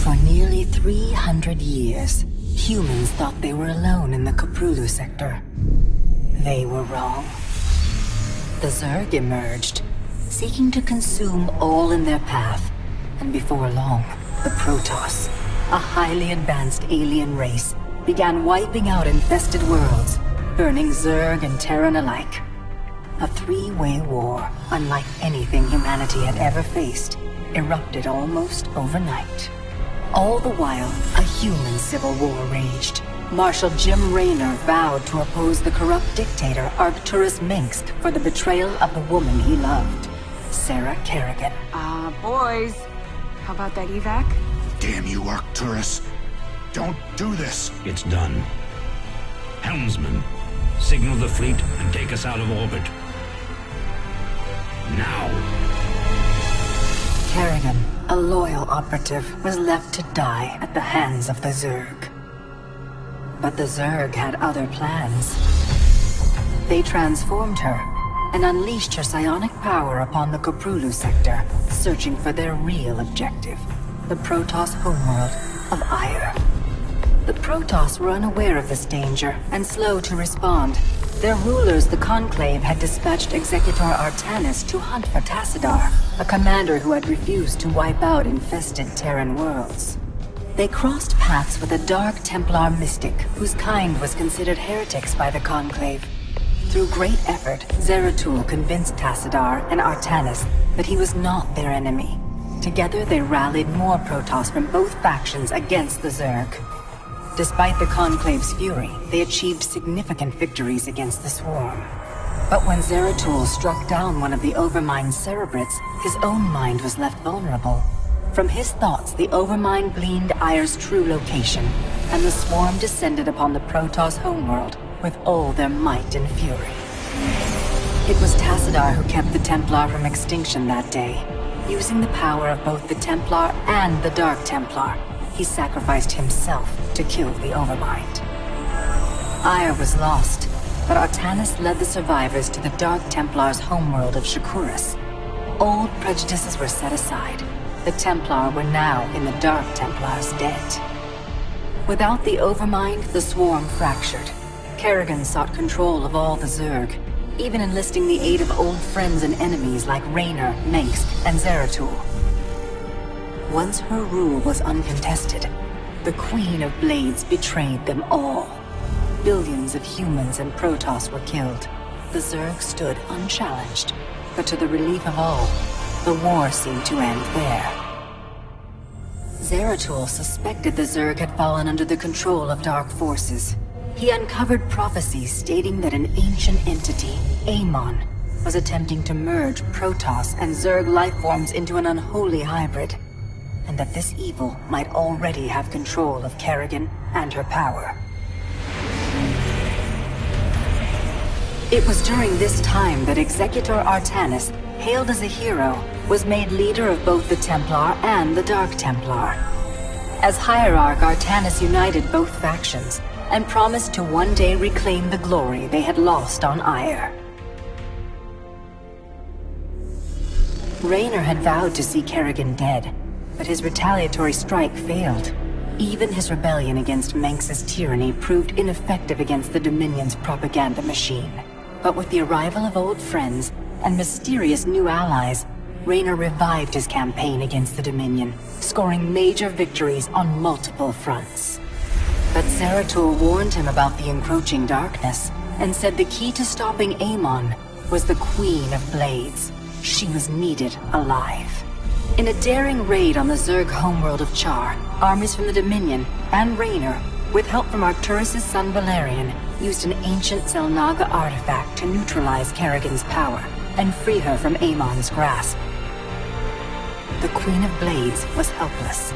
For nearly 300 years, humans thought they were alone in the Cthulhu sector. They were wrong. The Zerg emerged, seeking to consume all in their path, and before long, the Protoss, a highly advanced alien race, began wiping out infested worlds, burning Zerg and Terran alike. A three-way war, unlike anything humanity had ever faced, erupted almost overnight. All the while, a human civil war raged. Marshal Jim Raynor vowed to oppose the corrupt dictator Arcturus Minsk for the betrayal of the woman he loved, Sarah Kerrigan. Boys, how about that evac? Damn you, Arcturus. Don't do this. It's done. Helmsman, signal the fleet and take us out of orbit. Now. Kerrigan, a loyal operative, was left to die at the hands of the Zerg. But the Zerg had other plans. They transformed her and unleashed her psionic power upon the Cthulhu sector, searching for their real objective, the Protoss homeworld of Ire. The Protoss were unaware of this danger and slow to respond. Their rulers, the Conclave, had dispatched Executor Artanis to hunt for Tassadar, a commander who had refused to wipe out infested Terran worlds. They crossed paths with a Dark Templar mystic whose kind was considered heretics by the Conclave. Through great effort, Zeratul convinced Tassadar and Artanis that he was not their enemy. Together they rallied more Protoss from both factions against the Zerg. Despite the Conclave's fury, they achieved significant victories against the Swarm. But when Zeratul struck down one of the Overmind's cerebrates, his own mind was left vulnerable. From his thoughts, the Overmind gleaned Ire's true location, and the Swarm descended upon the Protoss homeworld with all their might and fury. It was Tassadar who kept the Templar from extinction that day. Using the power of both the Templar and the Dark Templar, he sacrificed himself to kill the Overmind. Ire was lost, but Artanis led the survivors to the Dark Templar's homeworld of Shakuras. Old prejudices were set aside. The Templar were now in the Dark Templar's debt. Without the Overmind, the Swarm fractured. Kerrigan sought control of all the Zerg, even enlisting the aid of old friends and enemies like Raynor, Mengsk, and Zeratul. Once her rule was uncontested, the Queen of Blades betrayed them all. Billions of humans and Protoss were killed. The Zerg stood unchallenged, but to the relief of all, the war seemed to end there. Zeratul suspected the Zerg had fallen under the control of dark forces. He uncovered prophecies stating that an ancient entity, Amon, was attempting to merge Protoss and Zerg lifeforms into an unholy hybrid, and that this evil might already have control of Kerrigan and her power. It was during this time that Executor Artanis, hailed as a hero, was made leader of both the Templar and the Dark Templar. As Hierarch, Artanis united both factions and promised to one day reclaim the glory they had lost on Ire. Raynor had vowed to see Kerrigan dead, but his retaliatory strike failed. Even his rebellion against Mengsk's tyranny proved ineffective against the Dominion's propaganda machine. But with the arrival of old friends and mysterious new allies, Raynor revived his campaign against the Dominion, scoring major victories on multiple fronts. But Zeratul warned him about the encroaching darkness, and said the key to stopping Amon was the Queen of Blades. She was needed alive. In a daring raid on the Zerg homeworld of Char, armies from the Dominion and Raynor, with help from Arcturus' son Valerian, used an ancient Zelnaga artifact to neutralize Kerrigan's power and free her from Amon's grasp. The Queen of Blades was helpless.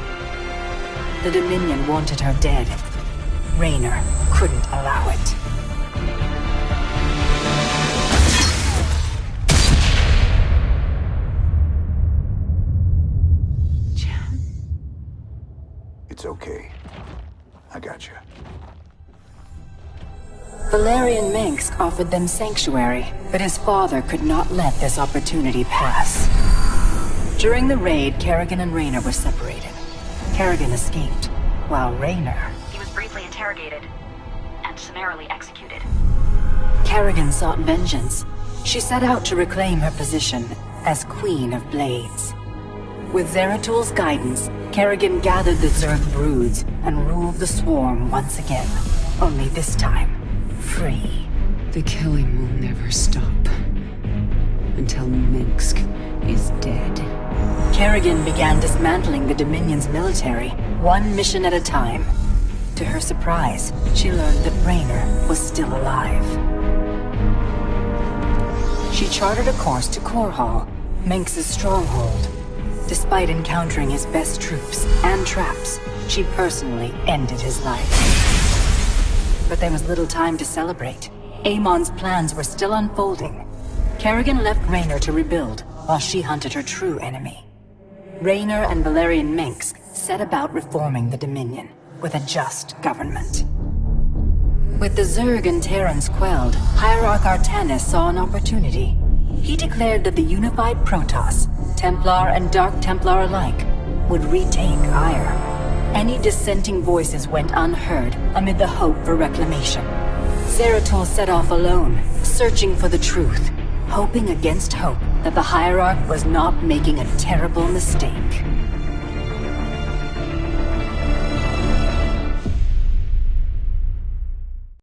The Dominion wanted her dead. Raynor couldn't allow it. It's okay. I got you. Valerian Mengsk offered them sanctuary, but his father could not let this opportunity pass. During the raid, Kerrigan and Raynor were separated. Kerrigan escaped, while Raynor... He was briefly interrogated and summarily executed. Kerrigan sought vengeance. She set out to reclaim her position as Queen of Blades. With Zeratul's guidance, Kerrigan gathered the Zerg broods and ruled the swarm once again. Only this time, free. The killing will never stop until Minsk is dead. Kerrigan began dismantling the Dominion's military, one mission at a time. To her surprise, she learned that Raynor was still alive. She charted a course to Korhal, Minsk's stronghold. Despite encountering his best troops and traps, she personally ended his life. But there was little time to celebrate. Amon's plans were still unfolding. Kerrigan left Raynor to rebuild, while she hunted her true enemy. Raynor and Valerian Minsk set about reforming the Dominion, with a just government. With the Zerg and Terrans quelled, Hierarch Artanis saw an opportunity. He declared that the unified Protoss, Templar and Dark Templar alike, would retake Ire. Any dissenting voices went unheard amid the hope for reclamation. Zeratul set off alone, searching for the truth, hoping against hope that the Hierarch was not making a terrible mistake.